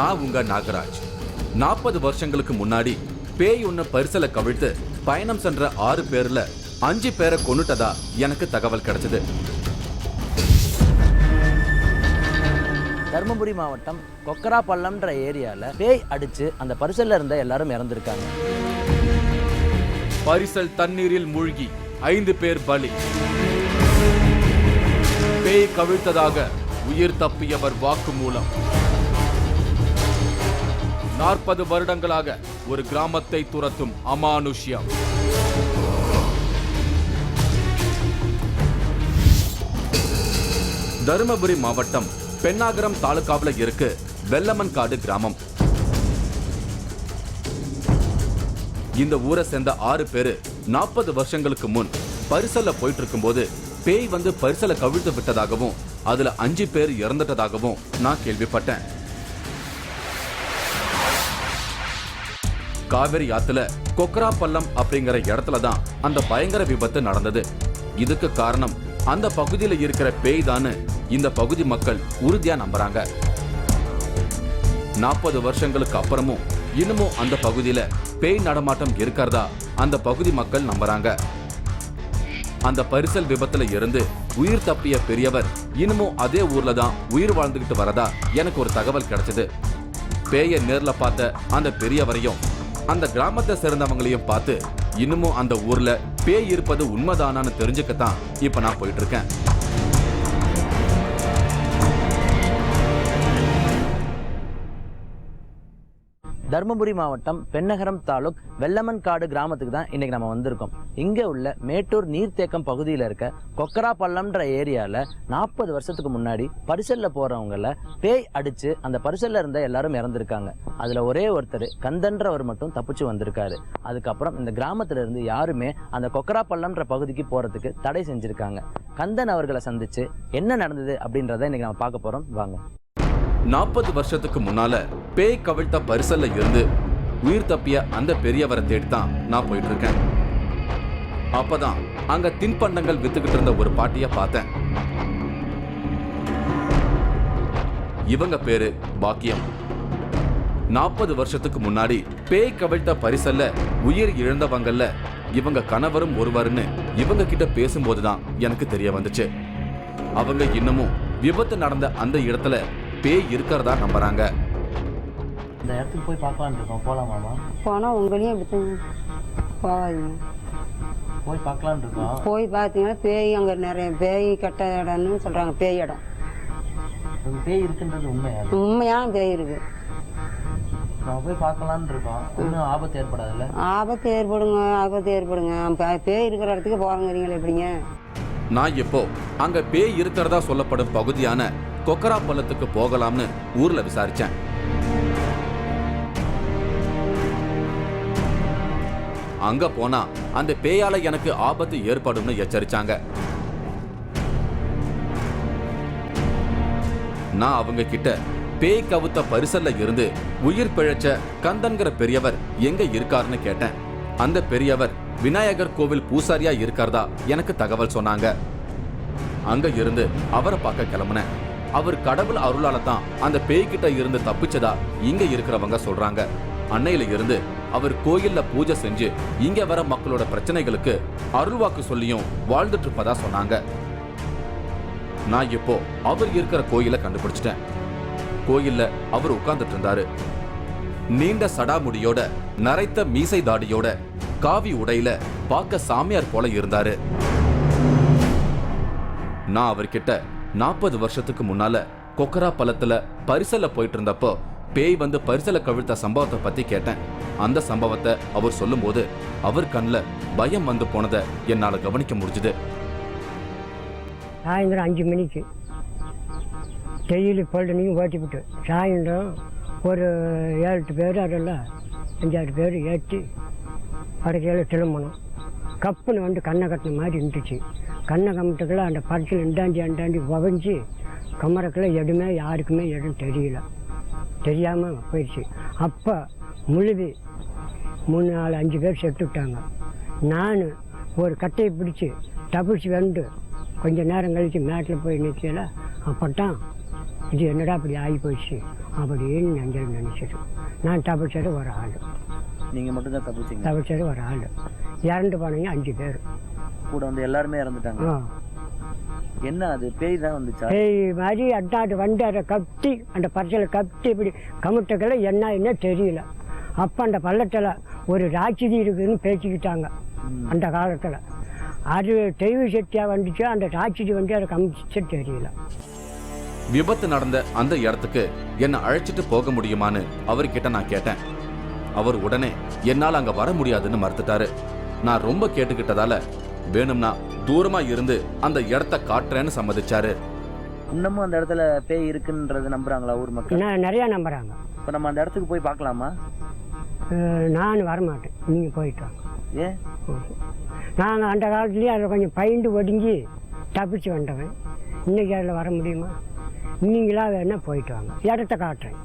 நான் உங்க நாகராஜ். 40 வருஷங்களுக்கு முன்னாடி பேய் ஒன்னு பரிசலை கவிழ்த்து பயணம் சென்ற 6 பேர்ல 5 பேரை கொன்னுட்டதா எனக்கு தகவல் கிடைச்சது. தருமபுரி மாவட்டம் கொக்கராப்பள்ளம்ன்ற ஏரியால பேய் அடிச்சு அந்த பரிசல்ல இருந்த எல்லாரும் இறந்திருக்காங்க. பரிசல் தண்ணீரில் மூழ்கி 5 பேர் பலி. பேய் கவிழ்த்ததாக உயிர் தப்பியவர் வாக்குமூலம். 40 வருடங்களாக ஒரு கிராமத்தை துரத்தும் அமானுஷ்யம். தருமபுரி மாவட்டம் பெண்ணாகரம் தாலுகாவில் இருக்கு வெள்ளமன்காடு கிராமம். இந்த ஊரை சேர்ந்த 6 பேரு 40 வருஷங்களுக்கு முன் பரிசல்ல போயிட்டு இருக்கும்போது பேய் வந்து பரிசலை கவிழ்த்து விட்டதாகவும் அதுல 5 பேர் இறந்துட்டதாகவும் நான் கேள்விப்பட்டேன். காவிரி ஆத்துல கொக்கராப்பள்ளம் அப்படிங்கிற இடத்துல தான் அந்த பயங்கர விபத்து நடந்தது. இதுக்கு காரணம் அந்த பகுதியில இருக்கிற பேய் தான் இந்த பகுதி மக்கள் உறுதியா நம்புறாங்க. 40 வருஷங்களுக்கு அப்புறமும் இன்னமும் அந்த பகுதியில பேய் நடமாட்டம் இருக்கிறதா அந்த பகுதி மக்கள் நம்புறாங்க. அந்த பரிசல் விபத்துல இருந்து உயிர் தப்பிய பெரியவர் இன்னமும் அதே ஊர்ல தான் உயிர் வாழ்ந்துகிட்டு வரதா எனக்கு ஒரு தகவல் கிடைச்சது. பேயை நேர்ல பார்த்த அந்த பெரியவரையும் அந்த கிராமத்தை சேர்ந்தவங்களையும் பார்த்து இன்னமும் அந்த ஊர்ல பேய் இருப்பது உண்மைதானான்னு தெரிஞ்சுக்கத்தான் இப்ப நான் போயிட்டு இருக்கேன். தருமபுரி மாவட்டம் பெண்ணகரம் தாலுக் வெள்ளமன்காடு கிராமத்துக்கு தான் இன்னைக்கு நம்ம வந்திருக்கோம். இங்க உள்ள மேட்டூர் நீர்த்தேக்கம் பகுதியில் இருக்க கொக்கராப்பள்ளம்ன்ற ஏரியால 40 வருஷத்துக்கு முன்னாடி பரிசல்ல போறவங்கள பேய் அடிச்சு அந்த பரிசல்ல இருந்த எல்லாரும் இறந்திருக்காங்க. அதுல ஒரே ஒருத்தர் கந்தன்றவர் மட்டும் தப்பிச்சு வந்திருக்காரு. அதுக்கப்புறம் இந்த கிராமத்துல இருந்து யாருமே அந்த கொக்கராப்பள்ளம்ன்ற பகுதிக்கு போறதுக்கு தடை செஞ்சிருக்காங்க. கந்தன் அவர்களை சந்திச்சு என்ன நடந்தது அப்படின்றத இன்னைக்கு நம்ம பார்க்க போறோம். வாங்க. 40 வருஷத்துக்கு முன்னால பேய் கவிழ்த்த பரிசல்ல இருந்து உயிர் தப்பிய அந்த பெரியவரை தேடித்தான் நான் போயிட்டு இருக்கேன். அப்பதான் அங்க தின்பண்டங்கள் வித்துக்கிட்டு இருந்த ஒரு பாட்டிய பார்த்தேன். இவங்க பேரு பாக்கியம். 40 வருஷத்துக்கு முன்னாடி பேய் கவிழ்த்த பரிசல்ல உயிர் இழந்தவங்கல்ல இவங்க கணவரும் ஒருவர்னு இவங்க கிட்ட பேசும்போதுதான் எனக்கு தெரிய வந்துச்சு. அவங்க இன்னமும் விபத்து நடந்த அந்த இடத்துல பேய் இருக்கிறதா நம்புறாங்க. இந்த இடத்துக்கு போய் பார்க்கலான்னு இருக்கோம். போலாமாமா? போனா உங்களையும் எப்படி போவாதீங்க. போய் பார்க்கலான்னு இருக்கோம். போய் பார்த்தீங்கன்னா பேய் அங்கே நிறைய பேய் கட்ட இடம்னு சொல்றாங்க. பேய் இடம் பேய் இருக்குன்றது உண்மையா? உண்மையான பேய் இருக்கு. நம்ம போய் பார்க்கலான்னு இருக்கோம். ஒன்றும் ஆபத்து ஏற்படாதுல்ல? ஆபத்து ஏற்படுங்க. பேய் இருக்கிற இடத்துக்கு போறீங்களா எப்படிங்க? நான் இப்போ அங்க பேய் இருக்கிறதா சொல்லப்படும் பகுதியான கொக்கராப்பள்ளத்துக்கு போகலாம்னு ஊர்ல விசாரிச்சேன். அங்க போனா அந்த பேயால எனக்கு ஆபத்து ஏற்படும்னு எச்சரிச்சாங்க. நான் அவங்க கிட்ட பேய் கவுத்த பரிசல்ல இருந்து உயிர் பிழைச்ச கந்தன்கிற பெரியவர் எங்க இருக்காருன்னு கேட்டேன். அந்த பெரியவர் விநாயகர் கோவில் பூசாரியா இருக்கார்தா எனக்கு தகவல் சொன்னாங்க. அங்க இருந்து அவரை பார்க்க கிளம்புனேன். அவர் கடவுள் அருளால தான் அந்த பேய்கிட்ட இருந்து தப்பிச்சதா இங்க இருக்கிறவங்க சொல்றாங்க. அன்னையில இருந்து அவர் கோயில்ல பூஜை செஞ்சு இங்க வர மக்களோட பிரச்சனைகளுக்கு அருள்வாக்கு சொல்லியும் வாழ்ந்துட்டு இருப்பதா சொன்னாங்க. நான் இப்போ அவர் இருக்கிற கோயிலை கண்டுபிடிச்சிட்டேன். கோயில்ல அவர் உட்கார்ந்துட்டு இருந்தாரு. நீண்ட சடாமுடியோட நரைத்த மீசை தாடியோட காவி உடையில பார்க்க சாமியார் போல இருந்தாரு. நான் அவர்கிட்ட 40 வருஷத்துக்கு முன்னால கொக்கராப்பள்ளத்துல பரிசல்ல போயிட்டு இருந்தப்போ பேய் வந்து பரிசலை கவிழ்த்த சம்பவத்தை பத்தி கேட்டேன். அந்த சம்பவத்தை அவர் சொல்லும் போது அவர் கண்ணுல பயம் வந்து போனதை என்னால கவனிக்க முடிஞ்சுது. சாயந்தரம் 5 மணிக்கு டெய்லி பொழுதுனையும் ஓட்டிவிட்டு சாயந்தரம் ஒரு 7-8 பேர் அதெல்லாம் 5-6 பேர் ஏற்றி படுக்கையில் திரும்பணும். கப்புன்னு வந்து கண்ணை கட்டின மாதிரி இருந்துச்சு. கண்ணை கம்பத்துக்குள்ள அந்த படத்தில் இண்டாண்டி புகஞ்சு கமரக்குள்ள எதுவுமே யாருக்குமே எதுவும் தெரியாமல் போயிடுச்சு. அப்போ முழுவி 3-4-5 பேர் செத்து விட்டாங்க. நான் ஒரு கட்டையை பிடிச்சி தப்பிச்சு வந்து கொஞ்சம் நேரம் கழித்து மேட்டில் போய் நிற்கல. அப்போ தான் இது என்னடா அப்படி ஆகி போயிடுச்சு அப்படின்னு நெஞ்சல் நினச்சிட்டு நான் தப்பிச்சது ஒரு ஆள். நீங்கள் மட்டும்தான் தப்பிச்சிங்க? தப்பிச்சது ஒரு ஆள். இறந்து போனீங்க 5 பேர். கூட வந்து எல்லாருமே இறந்துட்டாங்க. என்ன அது பேய் தான் வந்துச்சா? பேய் மாதிரி அட்டாட்டு வந்து அதை கட்டி அந்த பரிசலை கட்டி இப்படி கமுட்டக்களை என்ன தெரியல. அப்போ அந்த பள்ளத்தில் ஒரு ராட்சதி இருக்குதுன்னு பேசிக்கிட்டாங்க அந்த காலத்தில். அது தெய்வ சக்தியாக வந்துச்சு. அந்த ராட்சதி வந்து அதை கமிச்சு தெரியல. விபத்து நடந்த அந்த இடத்துக்கு என்ன அழைச்சிட்டு போக முடியுமான்னு அவர்கிட்ட நான் கேட்டேன். அவர் உடனே என்னால் அங்க வர முடியாதுன்னு மறுத்துட்டாரு. நான் ரொம்ப கேட்டுக்கிட்டதால வேணும்னா தூரமா இருந்து அந்த இடத்த காட்டுறேன்னு சம்மதிச்சாரு. இன்னமும் அந்த இடத்துல பேய் இருக்குன்றது நம்புறாங்களா ஊர் மக்கள்? நிறையா நம்புறாங்க. இப்போ நம்ம அந்த இடத்துக்கு போய் பார்க்கலாமா? நான் வரமாட்டேன், நீங்கள் போயிட்டு வாங்க. ஏன்? நாங்கள் அந்த காலத்துலேயே அதில் கொஞ்சம் பயந்து ஒடுங்கி தப்பிச்சு வந்தவன். இன்றைக்கி அதில் வர முடியுமா? நீங்களா வேணா போயிட்டு வாங்க, இடத்த காட்டுறேன்.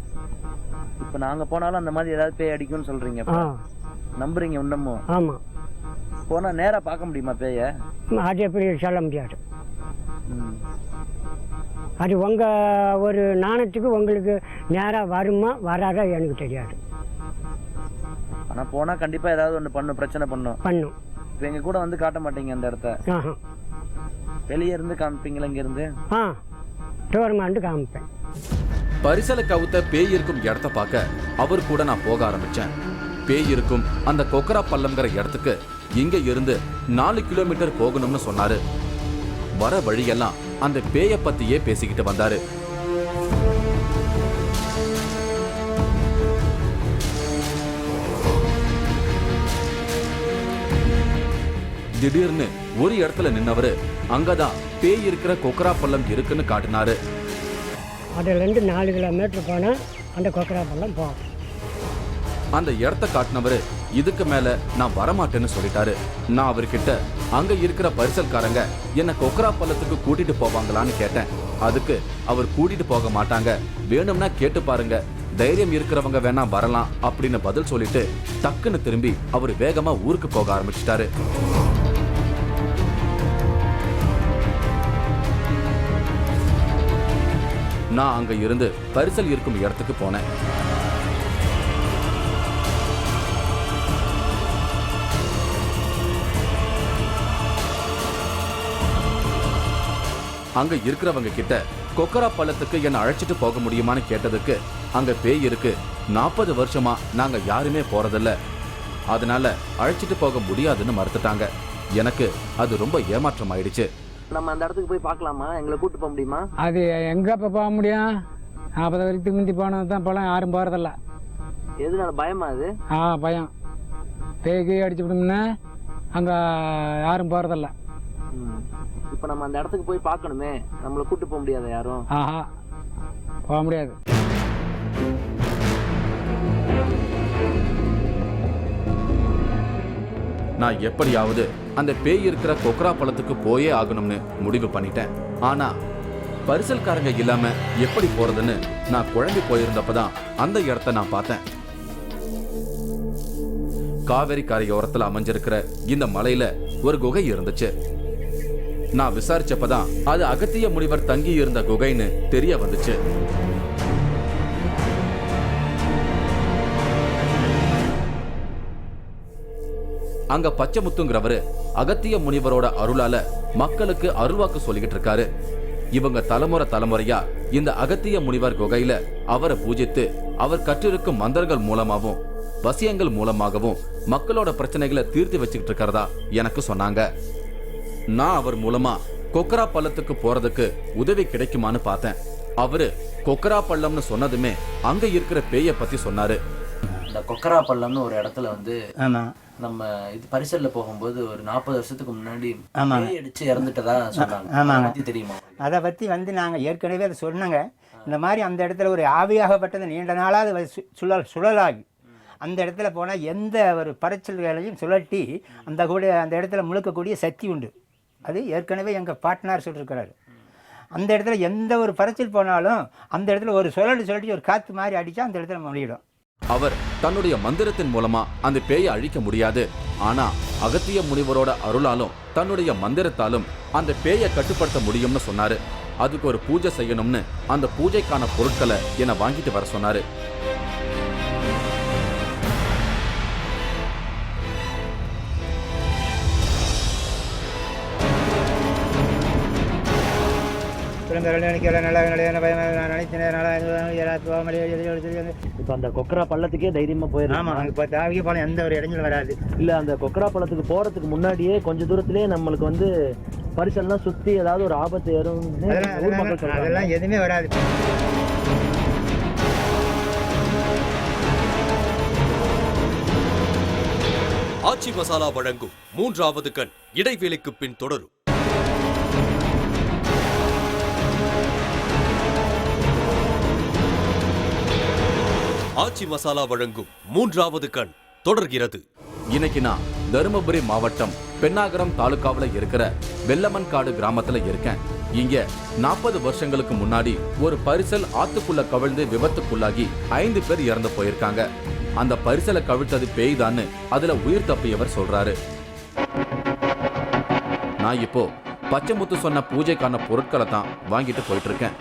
இப்போ நாங்கள் போனாலும் அந்த மாதிரி ஏதாவது பேய் அடிக்கும்னு சொல்கிறீங்க. நம்புறீங்க இன்னமும்? ஆமாம். போனால் நேராக பார்க்க முடியுமா பேயை? அது எப்படி சொல்ல முடியாது. அது உங்கள் ஒரு நாணத்துக்கு உங்களுக்கு நேராக வருமா வராதா எனக்கு தெரியாது. ஆனால் போனால் கண்டிப்பாக ஏதாவது ஒன்று பண்ணும், பிரச்சனை பண்ணும். இப்போ எங்கள் கூட வந்து காட்ட மாட்டீங்க அந்த இடத்த? வெளியே இருந்து காமிப்பீங்களா? இங்கேருந்து டோர்மாண்டு காமிப்பேன். பரிசலை கவுத்த பேய் இருக்கும் இடத்த பார்க்க அவர் கூட நான் போக ஆரம்பிச்சேன். பேய் இருக்கும் அந்த கொக்கரா பள்ளம்ங்கிற இடத்துக்கு இங்க இருந்து 4 கிலோமீட்டர் போகணும்னு சொன்னாரு. வர வழியெல்லாம் அந்த பேய பத்தியே பேசிக்கிட்டு வந்தாரு. திடீர்னு ஒரு இடத்துல நின்னவரு அங்கதான் பேய் இருக்கிற கொக்கரா பள்ளம் இருக்குன்னு காட்டினாரு. அதுலேருந்து 4 கிலோமீட்டர் போனா அந்த கொக்கரா பள்ளம் போகும். அந்த இடத்த காட்டினவரு இதுக்கு மேல நான் வரமாட்டேன்னு சொல்லிட்டாரு. நான் அவர்கிட்ட அங்க இருக்கிற பரிசல்காரங்க என்ன கொக்கரா பள்ளத்துக்கு கூட்டிட்டு போவாங்களான்னு கேட்டேன். அதுக்கு அவர் கூட்டிட்டு போக மாட்டாங்க, வேணும்னா கேட்டு பாருங்க, தைரியம் இருக்கிறவங்க வேணா வரலாம் அப்படின்னு பதில் சொல்லிட்டு டக்குன்னு திரும்பி அவர் வேகமா ஊருக்கு போக ஆரம்பிச்சிட்டாரு. நான் அங்க இருந்து பரிசல் இருக்கும் இடத்துக்கு போனேன். அங்க இருக்கிறவங்க கிட்ட கொக்கரா பள்ளத்துக்கு என்ன அழைச்சிட்டு போக முடியுமான்னு கேட்டதுக்கு அங்க பேய் இருக்கு, 40 வருஷமா நாங்க யாருமே போறதில்ல, அதனால அழைச்சிட்டு போக முடியாதுன்னு மறுத்துட்டாங்க. எனக்கு அது ரொம்ப ஏமாற்றம் ஆயிடுச்சு. நம்ம அந்த இடத்துக்கு போய் பார்க்கலாமா? எங்களை கூட்டு போக முடியுமா? அது எங்கே இப்போ போக முடியும்? 40 வரைக்கும் முந்தி போனது தான் இப்போலாம் யாரும் போகிறதில்ல. எதுனால? பயமா அது? பயம். பேய்க்கு அடிச்சு விடும்னா அங்கே யாரும் போகிறதில்ல. இப்போ நம்ம அந்த இடத்துக்கு போய் பார்க்கணுமே, நம்மளை கூட்டு போக முடியாத யாரும்? போக முடியாது. நான் எப்படியாவது அந்த பேய் இருக்கிற கொக்கரா பள்ளத்துக்கு போயே ஆகணும்னு முடிவு பண்ணிட்டேன். ஆனா பரிசல்காரங்க இல்லாம எப்படி போறதுன்னு நான் குழம்பி போயிருந்தப்பதான் அந்த இடத்த நான் பார்த்தேன். காவேரி கரையோரத்துல அமைஞ்சிருக்கிற இந்த மலையில ஒரு குகை இருந்துச்சு. நான் விசாரிச்சப்பதான் அது அகத்திய முனிவர் தங்கி இருந்த குகைன்னு தெரிய வந்துச்சு. அங்க பச்சைமுத்துங்கிறவரு அகத்திய முனிவரோட அருளால மக்களுக்கு அருள்வாக்கு சொல்லிக்கிட்டு இருக்காரு. இவங்க தலைமுறையா இந்த அகத்திய முனிவர் குகையில அவரை பூஜித்து அவர் கற்றிருக்கும் மந்திரங்கள் மூலமாகவும் வசியங்கள் மூலமாகவும் மக்களோட பிரச்சனைகளை தீர்த்து வச்சுக்கிட்டு இருக்கிறதா எனக்கு சொன்னாங்க. நான் அவர் மூலமா கொக்கரா பள்ளத்துக்கு போறதுக்கு உதவி கிடைக்குமான்னு பார்த்தேன். அவரு கொக்கரா பள்ளம்னு சொன்னதுமே அங்க இருக்கிற பேய பத்தி சொன்னாரு. இந்த கொக்கரா பள்ளம்னு ஒரு இடத்துல வந்து நம்ம இது பரிசல்ல போகும்போது ஒரு 40 வருஷத்துக்கு முன்னாடி அடிச்சு இறந்துட்டதா சொன்னாங்க. தெரியுமா? அதை பற்றி வந்து நாங்கள் ஏற்கனவே அதை சொன்னாங்க. இந்த மாதிரி அந்த இடத்துல ஒரு ஆவியாகப்பட்டது நீண்ட நாளாக அது சுழலாகி அந்த இடத்துல போனால் எந்த ஒரு பறைச்சல்களையும் சுழட்டி அந்த இடத்துல முழுக்கக்கூடிய சக்தி உண்டு. அது ஏற்கனவே எங்கள் பாட்னார் சொல்லியிருக்கிறாரு. அந்த இடத்துல எந்த ஒரு பறைச்சல் போனாலும் அந்த இடத்துல ஒரு சுழட்டி ஒரு காற்று மாதிரி அடித்தா அந்த இடத்துல முடியிடும். அவர் தன்னுடைய மந்திரத்தின் மூலமா அந்த பேயை அழிக்க முடியாது, ஆனா அகத்திய முனிவரோட அருளாலும் தன்னுடைய மந்திரத்தாலும் அந்த பேயை கட்டுப்படுத்த முடியும்னு சொன்னாரு. அதுக்கு ஒரு பூஜை செய்யணும்னு அந்த பூஜைக்கான பொருட்களை என்னை வாங்கிட்டு வர சொன்னாரு. இப்போ அந்த கொக்கரா பள்ளத்துக்கே தைரியமா போயிடும். ஆமாம், இப்போ தாவிக்க போனால் எந்த ஒரு இடைஞ்சலும் வராது. இல்ல அந்த கொக்கரா பள்ளத்துக்கு போறதுக்கு முன்னாடியே கொஞ்ச தூரத்திலேயே நம்மளுக்கு வந்து பரிசல்லாம் சுத்தி ஏதாவது ஒரு ஆபத்து ஏறும் அதெல்லாம் எதுவுமே வராது. ஆச்சி மசாலா வழங்கும் 3வது கண் இடைவேளைக்கு பின் தொடரும். ஆச்சி மசாலா வழங்கும் 3வது கண் தொடர்கிறது. இன்னைக்கு நான் தருமபுரி மாவட்டம் பென்னாகரம் தாலுகாவில் இருக்கிற வெள்ளமன்காடு கிராமத்துல இருக்கேன். இங்க 40 வருஷங்களுக்கு முன்னாடி ஒரு பரிசல் ஆத்துக்குள்ள கவிழ்ந்து விபத்துக்குள்ளாகி 5 பேர் இறந்து போயிருக்காங்க. அந்த பரிசலை கவிழ்த்தது பேய்தான்னு அதுல உயிர் தப்பியவர் சொல்றாரு. நான் இப்போ பச்சைமுத்து சொன்ன பூஜைக்கான பொருட்களை தான் வாங்கிட்டு போயிட்டு இருக்கேன்.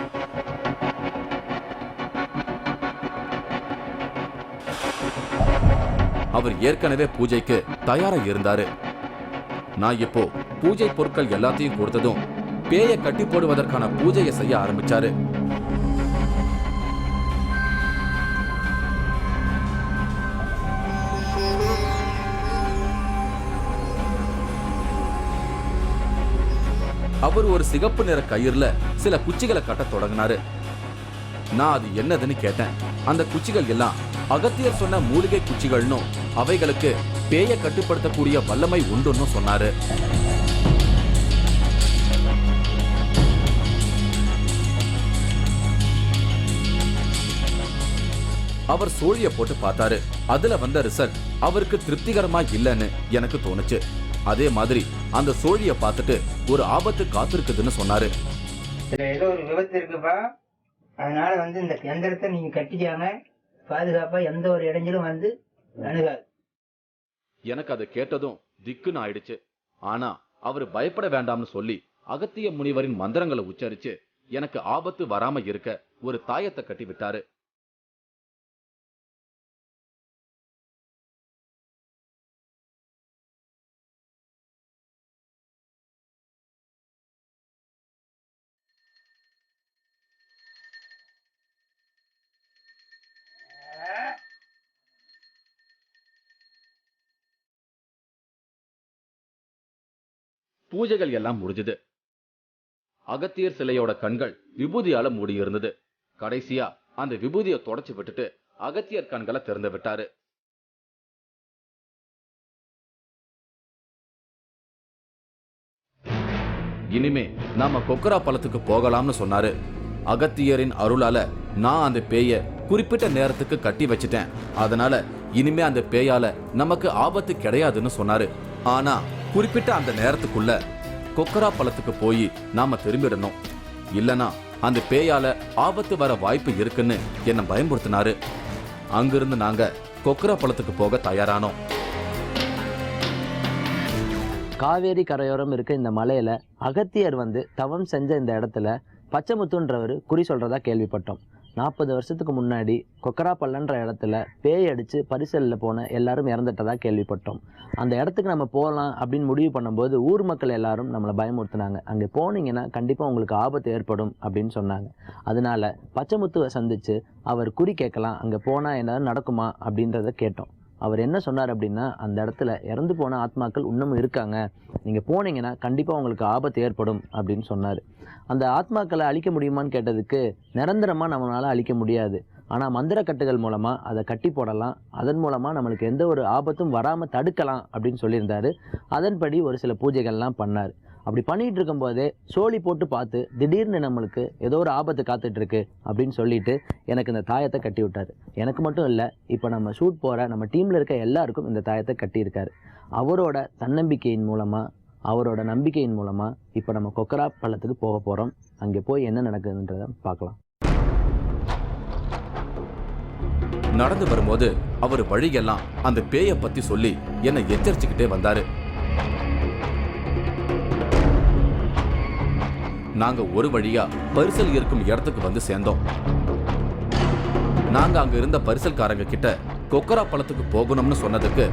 அவர் ஏற்கனவே பூஜைக்கு தயாரா இருந்தாரு. நான் இப்போ பூஜை பொருட்கள் எல்லாத்தையும் கொடுத்ததும் பேயை கட்டி போடுவதற்கான பூஜையை செய்ய ஆரம்பிச்சாரு. அவர் ஒரு சிகப்பு நிற கயிறுல சில குச்சிகளை கட்ட தொடங்கினாரு. நான் அது என்னதுன்னு கேட்டேன். அந்த குச்சிகள் எல்லாம் அகத்தியர் சொன்ன மூலிகை குச்சிகள்னும் அவைகளுக்கு பேயை கட்டுப்படுத்தக்கூடிய வல்லமை உண்டுன்னு சொன்னாரு. அவர் சோழிய போட்டு பார்த்தாரு. அதுல வந்த ரிசல்ட் அவருக்கு திருப்திகரமா இல்லைன்னு எனக்கு தோணுச்சு. அதே மாதிரி அந்த சோழிய பார்த்துட்டு ஒரு ஆபத்து காத்திருக்குதுன்னு சொன்னாரு. ஏதோ ஒரு விபத்து இருக்குப்பா, அதனால வந்து இந்த எந்திரத்தை நீங்க கட்டிக்காம பாதுகாப்பா எந்த ஒரு இடைஞ்சலும் வந்து அணுகாது. எனக்கு அதை கேட்டதும் திக்குன்னு ஆயிடுச்சு. ஆனா அவர் பயப்பட வேண்டாம்னு சொல்லி அகத்திய முனிவரின் மந்திரங்களை உச்சரிச்சு எனக்கு ஆபத்து வராம இருக்க ஒரு தாயத்தை கட்டி விட்டாரு. பூஜைகள் எல்லாம் முடிஞ்சது. அகத்தியர் சிலையோட கண்கள் விபூதியால மூடி இருந்தது. கடைசியா அந்த விபூதியை தொடச்சு விட்டுட்டு அகத்தியர் கண்களை திறந்து விட்டாரு. இனிமே நாம கொக்கரா பழத்துக்கு போகலாம்னு சொன்னாரு. அகத்தியரின் அருளால நான் அந்த பேய குறிப்பிட்ட நேரத்துக்கு கட்டி வச்சிட்டேன். அதனால இனிமே அந்த பேயால நமக்கு ஆபத்து கிடையாதுன்னு சொன்னாரு. ஆனா குறிப்பிட்ட அந்த நேரத்துக்குள்ள கொக்கரா பழத்துக்கு போய் நாம திரும்பிடணும். இல்லனா அந்த பேயால ஆபத்து வர வாய்ப்பு இருக்குன்னு என்ன பயமுறுத்தினாரு. அங்கிருந்து நாங்க கொக்கரா பழத்துக்கு போக தயாரானோம். காவேரி கரையோரம் இருக்க இந்த மலையில அகத்தியர் வந்து தவம் செஞ்ச இந்த இடத்துல பச்சைமுத்துன்றவர் குறி சொல்றதா கேள்விப்பட்டோம். 40 வருஷத்துக்கு முன்னாடி கொக்கரா பள்ளன்ற இடத்துல பேய் அடிச்சு பரிசலில் போன எல்லாரும் இறந்துட்டதா கேள்விப்பட்டோம். அந்த இடத்துக்கு நம்ம போகலாம் அப்படின்னு முடிவு பண்ணும்போது ஊர் மக்கள் எல்லாரும் நம்மளை பயமுறுத்தினாங்க. அங்கே போனீங்கன்னா கண்டிப்பாக உங்களுக்கு ஆபத்து ஏற்படும் அப்படின்னு சொன்னாங்க. அதனால பச்சைமுத்துவை சந்திச்சு அவர் குறி கேட்கலாம், அங்கே போனால் என்ன நடக்குமா அப்படின்றத கேட்டோம். அவர் என்ன சொன்னார் அப்படின்னா, அந்த இடத்துல இறந்து போன ஆத்மாக்கள் இன்னமும் இருக்காங்க, நீங்கள் போனீங்கன்னா கண்டிப்பாக உங்களுக்கு ஆபத்து ஏற்படும் அப்படின்னு சொன்னார். அந்த ஆத்மாக்களை அழிக்க முடியுமான்னு கேட்டதுக்கு, நிரந்தரமாக நம்மளால் அழிக்க முடியாது, ஆனால் மந்திரக்கட்டுகள் மூலமாக அதை கட்டி போடலாம், அதன் மூலமாக நம்மளுக்கு எந்த ஒரு ஆபத்தும் வராமல் தடுக்கலாம் அப்படின்னு சொல்லியிருந்தார். அதன்படி ஒரு சில பூஜைகள்லாம் பண்ணார். அப்படி பண்ணிகிட்டு இருக்கும்போதே சோழி போட்டு பார்த்து திடீர்னு நம்மளுக்கு ஏதோ ஒரு ஆபத்து காத்துட்ருக்கு அப்படின்னு சொல்லிட்டு எனக்கு இந்த தாயத்தை கட்டி விட்டார். எனக்கு மட்டும் இல்லை, இப்போ நம்ம ஷூட் போகிற நம்ம டீமில் இருக்க எல்லாருக்கும் இந்த தாயத்தை கட்டியிருக்காரு. அவரோட தன்னம்பிக்கையின் மூலமாக, அவரோட நம்பிக்கையின் மூலமாக இப்போ நம்ம கொக்கரா பள்ளத்துக்கு போக போகிறோம். அங்கே போய் என்ன நடக்குதுன்றதை பார்க்கலாம். நடந்து வரும்போது அவர் வழியெல்லாம் அந்த பேயை பற்றி சொல்லி என்னை எச்சரிச்சுக்கிட்டே வந்தாரு. நாங்க ஒரு வழியா பரிசல் இருக்கும் இடத்துக்கு வந்து சேர்ந்தோம். நாங்க அங்க இருந்த பரிசல்காரங்க கிட்ட கொக்கரா பழத்துக்கு போகணும்னு சொன்னதுக்கு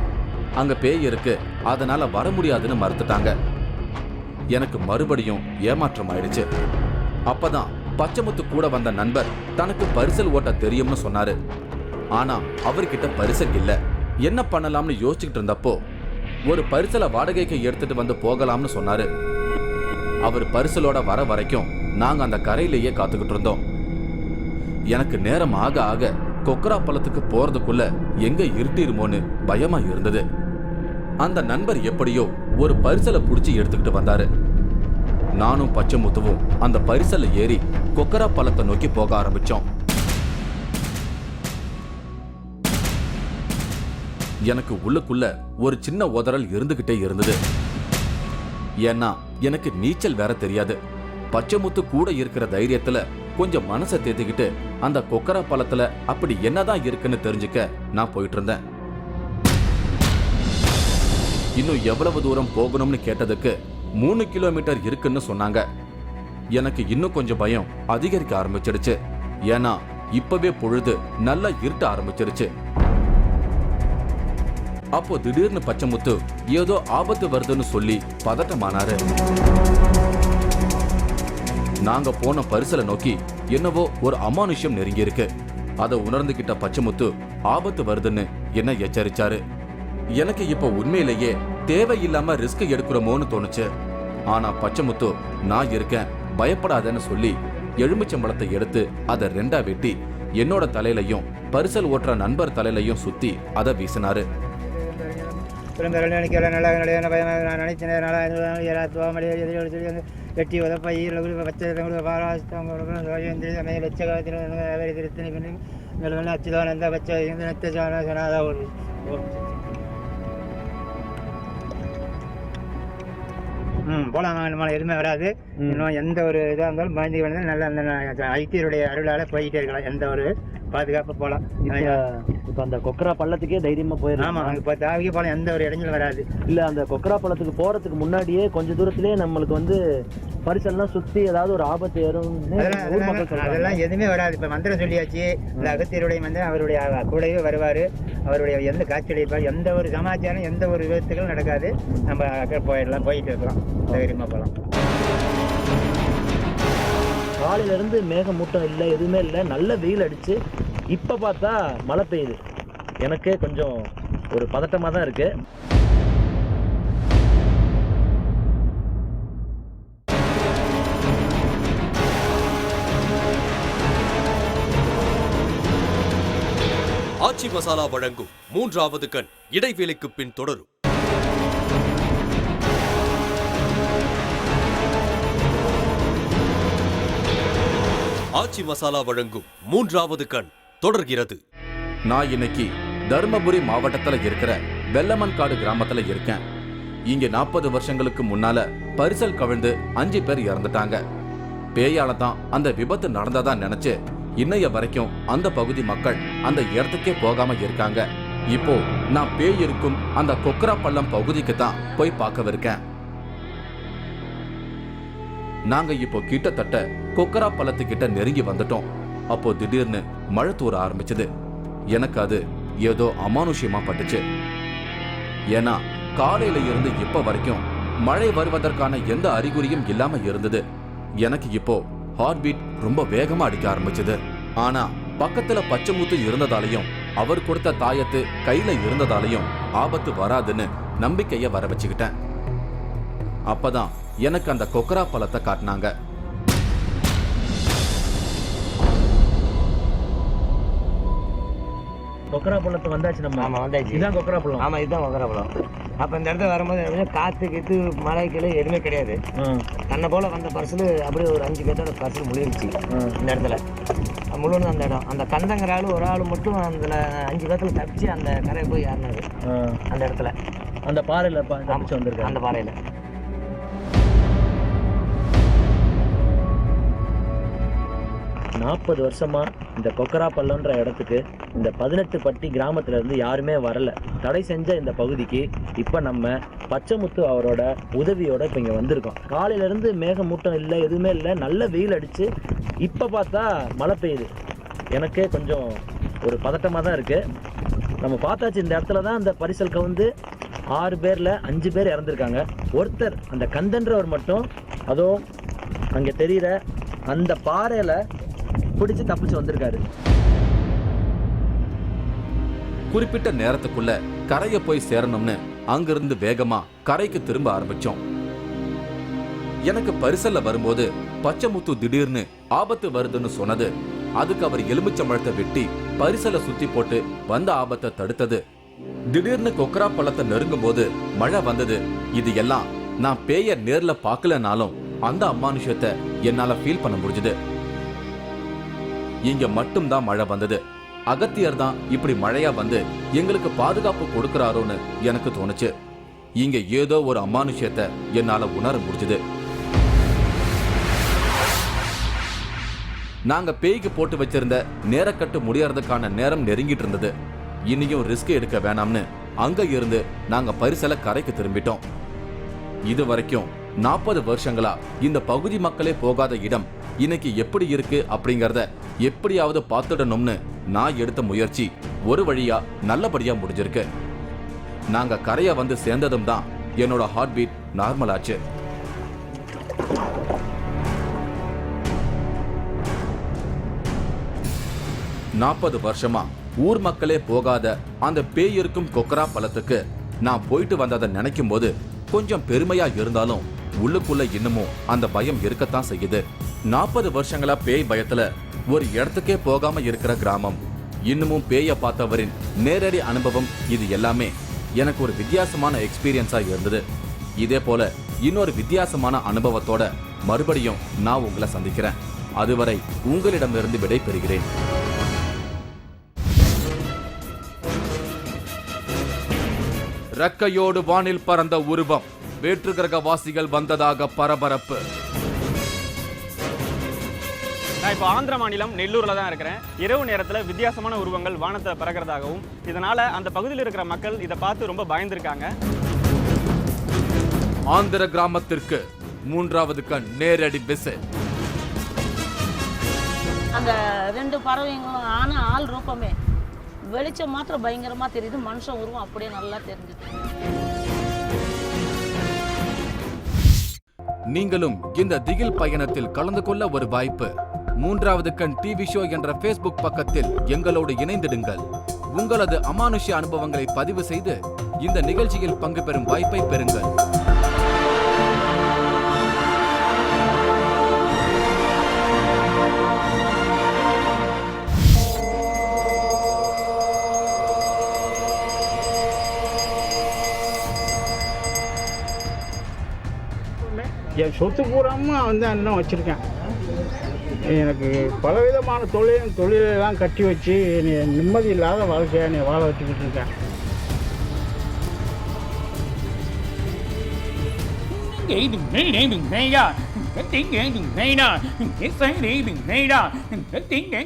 அங்க பேய் இருக்கு, அதனால வர முடியாதுன்னு மறுத்துட்டாங்க. எனக்கு மறுபடியும் ஏமாற்றம் ஆயிடுச்சு. அப்பதான் பச்சைமுத்து கூட வந்த நண்பர் தனக்கு பரிசல் ஓட்ட தெரியும்னு சொன்னாரு. ஆனா அவர்கிட்ட பரிசல் இல்ல. என்ன பண்ணலாம்னு யோசிச்சுட்டு இருந்தப்போ ஒரு பரிசலை வாடகைக்கு எடுத்துட்டு வந்து போகலாம்னு சொன்னாரு. அவர் பரிசலோட வர வரைக்கும் நாங்க அந்த கரையிலேயே காத்துக்கிட்டு இருந்தோம். எனக்கு நேரம் ஆக ஆக கொக்கரா பழத்துக்கு போறதுக்குள்ள எங்க இருட்டிருமோன்னு பயமா இருந்தது. அந்த நண்பர் எப்படியோ ஒரு பரிசலை புடிச்சு எடுத்துக்கிட்டு வந்தாரு. நானும் பச்சைமுத்துவும் அந்த பரிசல்ல ஏறி கொக்கரா பழத்தை நோக்கி போக ஆரம்பிச்சோம். எனக்கு உள்ளுக்குள்ள ஒரு சின்ன உதறல் இருந்துகிட்டே இருந்தது. ஏன்னா எனக்கு நீச்சல் வேற தெரியாது. பச்சைமுத்து கூட இருக்கிற தைரியத்துல கொஞ்சம் மனசை தேத்திக்கிட்டு அந்த கொக்கரா பழத்துல அப்படி என்னதான் இருக்குன்னு தெரிஞ்சுக்க நான் போயிட்டு இருந்தேன். இன்னும் எவ்வளவு தூரம் போகணும்னு கேட்டதுக்கு 3 கிலோமீட்டர் இருக்குன்னு சொன்னாங்க. எனக்கு இன்னும் கொஞ்சம் பயம் அதிகரிக்க ஆரம்பிச்சிடுச்சு. ஏன்னா இப்பவே பொழுது நல்லா இருட்ட ஆரம்பிச்சிருச்சு. அப்போ திடீர்னு பச்சைமுத்து ஏதோ ஆபத்து வருதுன்னு சொல்லி பதட்டமானாரு. நாங்க போன பரிசலை நோக்கி என்னவோ ஒரு அமானுஷ்யம் நெருங்கி இருக்கு. அதை உணர்ந்துகிட்ட பச்சைமுத்து ஆபத்து வருதுன்னு என்ன எச்சரிச்சாரு. எனக்கு இப்ப உண்மையிலேயே தேவையில்லாம ரிஸ்க் எடுக்கிறோமோன்னு தோணுச்சு. ஆனா பச்சைமுத்து நான் இருக்கேன் பயப்படாதேன்னு சொல்லி எலுமிச்சம்பழத்தை எடுத்து அதை 2ஆ வெட்டி என்னோட தலையிலையும் பரிசல் ஓட்டுற நண்பர் தலையிலையும் சுத்தி அதை வீசினாரு. வெட்டி உதப்ப பச்சை அச்சுதானந்த பச்சை போலாம் எதுவுமே வராது. இன்னும் எந்த ஒரு இதாக இருந்தாலும் பயந்து வந்து நல்லா அந்த ஐத்தியருடைய அருளால் போய்கிட்டே இருக்கலாம். எந்த ஒரு பாதுகாப்பு போகலாம். இப்போ அந்த கொக்கரா பள்ளத்துக்கே தைரியமா போயிடலாம். ஆமாம், இப்போ தாவிக்க போகலாம், எந்த ஒரு இடைஞ்சலும் வராது. இல்லை, அந்த கொக்கரா பள்ளத்துக்கு போகிறதுக்கு முன்னாடியே கொஞ்சம் தூரத்துலேயே நம்மளுக்கு வந்து பரிசல்லாம் சுற்றி ஏதாவது ஒரு ஆபத்து ஏறும் அதெல்லாம் எதுவுமே வராது. இப்போ மந்திரம் சொல்லியாச்சு. இந்த அகத்தியருடைய மந்திரம் அவருடைய கூடவே வருவார். அவருடைய எந்த காட்சி அளிப்பார், எந்த ஒரு சமாச்சாரம் எந்த ஒரு விபத்துகளும் நடக்காது. நம்ம போயிடலாம், போயிட்டு இருக்கலாம், தைரியமாக போகலாம். காலையிலேருந்து மேகமூட்டம் இல்லை, எதுவுமே இல்லை, நல்ல வெயில் அடிச்சு இப்போ பார்த்தா மழை பெய்யுது. எனக்கே கொஞ்சம் ஒரு பதட்டமாக தான் இருக்கு. ஆச்சி மசாலா வழங்கும் 3வது கண் இடைவேளைக்கு பின் தொடரும். ஆச்சி மசாலா வழங்கும் 3வது கண் தொடர்கிறது. நான் இன்னைக்கு தர்மபுரி மாவட்டத்துல இருக்கிற வெள்ளமன்காடு கிராமத்துல இருக்கேன். இங்க 40 வருஷங்களுக்கு முன்னால பரிசல் கவிழ்ந்து 5 பேர் இறந்துட்டாங்க. பேயால தான் அந்த விபத்து நடந்ததா நினைச்சு இன்னைய வரைக்கும் அந்த பகுதி மக்கள் அந்த இடத்துக்கே போகாம இருக்காங்க. இப்போ நான் பேய் இருக்கும் அந்த கொக்கரா பள்ளம் பகுதிக்கு தான் போய் பார்க்கவிருக்கேன். நாங்க இப்போ கிட்டத்தட்ட கொக்கரா பள்ளத்துக்கிட்ட நெருங்கி வந்துட்டோம். அப்போ திடீர்னு மழை தூர ஆரம்பிச்சது. எனக்கு அது ஏதோ அமானுஷ்யமா பட்டுச்சு. ஏன்னா காலையில இருந்து இப்ப வரைக்கும் மழை வருவதற்கான எந்த அறிகுறியும் இல்லாம இருந்தது. எனக்கு இப்போ ஹார்ட் பீட் ரொம்ப வேகமா அடிக்க ஆரம்பிச்சது. ஆனா பக்கத்துல பச்சைமுத்து இருந்ததாலையும் அவர் கொடுத்த தாயத்து கையில இருந்ததாலையும் ஆபத்து வராதுன்னு நம்பிக்கைய வர வச்சுக்கிட்டேன். அப்பதான் எனக்கு அந்த கொக்கரா பழத்தை காட்டினாங்க. கொக்கரா பள்ளத்தை வந்தாச்சு நம்ம. ஆமாம், வந்தாச்சு. இதுதான் கொக்கரா பள்ளம். ஆமாம், இதுதான் கொக்கரா பழம். அப்போ இந்த இடத்துல வரும்போது காற்று கீத்து மழை கீழே எதுவுமே கிடையாது. தன்னை போல் வந்த பரிசல் அப்படியே ஒரு 5 பேர்த்தோட பரிசல் முழுகிடுச்சு இந்த இடத்துல. முழுவதும் அந்த இடம் அந்த கந்தங்கிற ஒரு ஆள் மட்டும் அந்த 5 பேர்த்துல தப்பிச்சு அந்த கரையை போய் ஏறினாரு. அந்த இடத்துல அந்த பாறையில் தப்பிச்சு வந்திருக்கு. அந்த பாறையில் 40 வருஷமாக இந்த கொக்கராப்பள்ளம்ன்ற இடத்துக்கு இந்த 18 பட்டி கிராமத்துலேருந்து யாருமே வரல. தடை செஞ்ச இந்த பகுதிக்கு இப்போ நம்ம பச்சைமுத்து அவரோட உதவியோட இப்போ இங்கே வந்திருக்கோம். காலையிலேருந்து மேகமூட்டம் இல்லை, எதுவுமே இல்லை, நல்ல வெயில் அடித்து இப்போ பார்த்தா மழை பெய்யுது. எனக்கே கொஞ்சம் ஒரு பதட்டமாக தான் இருக்குது. நம்ம பார்த்தாச்சு, இந்த இடத்துல தான் அந்த பரிசல் கவுந்து 6 பேரில் 5 பேர் இறந்துருக்காங்க. ஒருத்தர் அந்த கந்தன்றவர் மட்டும் அதோ அங்கே தெரிகிற அந்த பாறையில் பிடிச்சு தப்பிச்சு வந்திருக்காரு. குறிப்பிட்ட நேரத்துக்குள்ள கரையை போய் சேரணும்னு அங்கிருந்து வேகமா கரைக்கு திரும்ப ஆரம்பிச்சோம். எனக்கு பரிசல்ல வரும்போது பச்சைமுத்து திடீர்னு ஆபத்து வருதுன்னு சொன்னது. அதுக்கு அவர் எலுமிச்சம்பழத்தை வெட்டி பரிசலை சுத்தி போட்டு வந்த ஆபத்தை தடுத்தது. திடீர்னு கொக்கரா பள்ளத்தை நெருங்கும் போது மழை வந்தது. இது எல்லாம் நான் பேய நேர்ல பார்க்கலனாலும் அந்த அமானுஷத்தை என்னால ஃபீல் பண்ண முடிஞ்சது. இங்க மட்டும்தான் மழை வந்தது. அகத்தியர் தான் இப்படி மழையா வந்து எங்களுக்கு பாதுகாப்பு கொடுக்கறாரோன்னு எனக்கு தோணுச்சு. இங்க ஏதோ ஒரு அமானுஷத்தை என்னால உணர முடிஞ்சது. நாங்க பேய்க்கு போட்டு வச்சிருந்த நேரக்கட்டு முடியறதுக்கான நேரம் நெருங்கிட்டு இருந்தது. இனியும் ரிஸ்க் எடுக்க வேணாம்னு அங்க இருந்து நாங்க பரிசல கரைக்கு திரும்பிட்டோம். இது வரைக்கும் 40 வருஷங்களா இந்த பகுதி மக்களே போகாத இடம் இன்னைக்கு எப்படி இருக்கு அப்படிங்கறத எப்படியாவது பார்த்துடணும்னு நான் எடுத்த முயற்சி ஒரு வழியா நல்லபடியா முடிஞ்சிருக்கு. நாங்க கரைய வந்து சேர்ந்ததும் தான் என்னோட ஹார்ட் பீட் நார்மல் ஆச்சு. நாற்பது வருஷமா ஊர் மக்களே போகாத அந்த பேய் இருக்கும் கொக்கரா பள்ளத்துக்கு நான் போயிட்டு வந்ததை நினைக்கும் போது கொஞ்சம் பெருமையா இருந்தாலும் உள்ளுக்குள்ள இன்னமும் அந்த பயம் இருக்கத்தான் செய்யுது. 40 வருஷங்களா பேய் பயத்துல ஒரு இடத்துக்கே போகாம இருக்கிற கிராமம், இன்னமும் பேய பார்த்தவரின் நேரடி அனுபவம், இது எல்லாமே எனக்கு ஒரு வித்தியாசமான எக்ஸ்பீரியன்ஸா இருந்தது. இதே போல இன்னொரு வித்தியாசமான அனுபவத்தோட மறுபடியும் நான் உங்களை சந்திக்கிறேன். அதுவரை உங்களிடமிருந்து விடை பெறுகிறேன். ரெக்கையோடு வானில் பறந்த உருவம், வேற்று கிரக வாசிகள் வந்ததாக பரபரப்பு. நான் இப்போ ஆந்திர மாநிலம் நெல்லூரில் தான் இருக்கிறேன். இரவு நேரத்தில் வித்தியாசமான உருவங்கள் வானத்தில் பறக்கிறதாகவும், இதனால் அந்த பகுதியில் இருக்கிற மக்கள் இதை பார்த்து ரொம்ப பயந்துருக்காங்க. ஆந்திர கிராமத்திற்கு 3வது கண் நேரடி விசிட். அந்த 2 பறவைங்களும் ஆன ஆள் ரூபமே வெளிச்சம் மாத்திரம் பயங்கரமாக தெரியுது, மனுஷன் உருவம் அப்படியே நல்லா தெரிஞ்சுது. நீங்களும் இந்த திகில் பயணத்தில் கலந்து கொள்ள ஒரு வாய்ப்பு. 3வது கண் டிவி ஷோ என்ற Facebook பக்கத்தில் எங்களோடு இணைந்திடுங்கள். உங்களது அமானுஷ்ய அனுபவங்களை பதிவு செய்து இந்த நிகழ்ச்சியில் பங்கு பெறும் வாய்ப்பை பெறுங்கள். என் சொத்து பூராமல் வந்து அண்ணன் வச்சுருக்கேன். எனக்கு பலவிதமான தொழிலெல்லாம் கட்டி வச்சு நிம்மதி இல்லாத வாழ்க்கையை நீ வாழ வச்சுக்கிட்டு இருக்கேன். đừng nghe đừng nghe ra, tiếng nghe đừng nghe ra, tiếng nghe đừng nghe ra, tiếng nghe